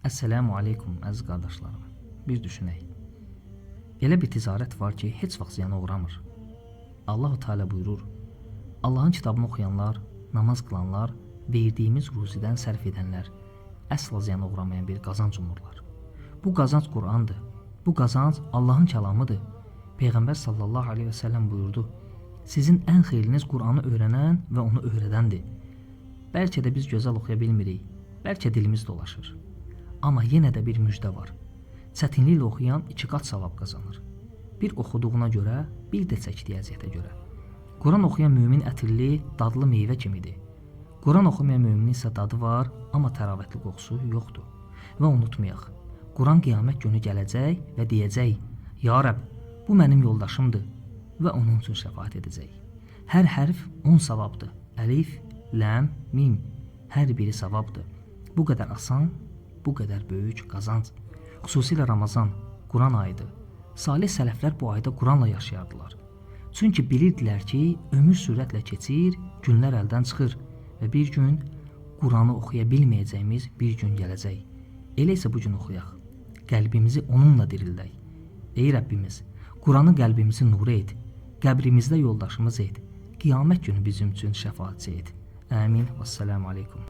Əssəlamu aleykum əziz qardaşlarım. Bir düşünək. Elə bir ticarət var ki, heç vaxt ziyana uğramır. Allah-u Teala buyurur: Allahın kitabını oxuyanlar, namaz qılanlar, verdiyimiz ruzidən sərf edənlər əsla ziyana uğramayan bir qazanc umurlar. Bu qazanc Qur'andır. Bu qazanc Allahın kəlamıdır. Peyğəmbər sallallahu aleyhi və səlləm buyurdu: Sizin ən xeyriniz Qur'anı öyrənən və onu öyrədəndir. Bəlkə də biz gözəl oxuya bilmirik, bəlkə dilimiz dolaşır. Amma yenə də bir müjdə var. Çətinliklə oxuyan 2 qat savab qazanır. Bir oxuduğuna görə, bir də çəkdiyi əziyyətə görə. Quran oxuyan mömin ətirli, dadlı meyvə kimidir. Quran oxumayan möminin isə dadı var, amma təravətli qoxusu yoxdur. Və unutmayaq, Quran qiyamət günü gələcək və deyəcək: Ya Rəbb, bu mənim yoldaşımdır və onun üçün şəfaət edəcək. Hər hərf 10 savabdır. Əlif, ləm, mim. Hər biri savabdır. Bu qədər asan, bu qədər böyük qazanc. Xüsusilə Ramazan, Quran ayıdır. Salih sələflər bu ayda Quranla yaşayardılar. Çünki bilirdilər ki, ömür sürətlə keçir, günlər əldən çıxır və bir gün Quranı oxuya bilməyəcəyimiz bir gün gələcək. Elə isə bu gün oxuyaq. Qəlbimizi onunla dirildək. Ey Rəbbimiz, Quranı qəlbimizi nuru et. Qəbrimizdə yoldaşımız et. Qiyamət günü bizim üçün şəfaatçi et. Əmin və səlamu aleykum.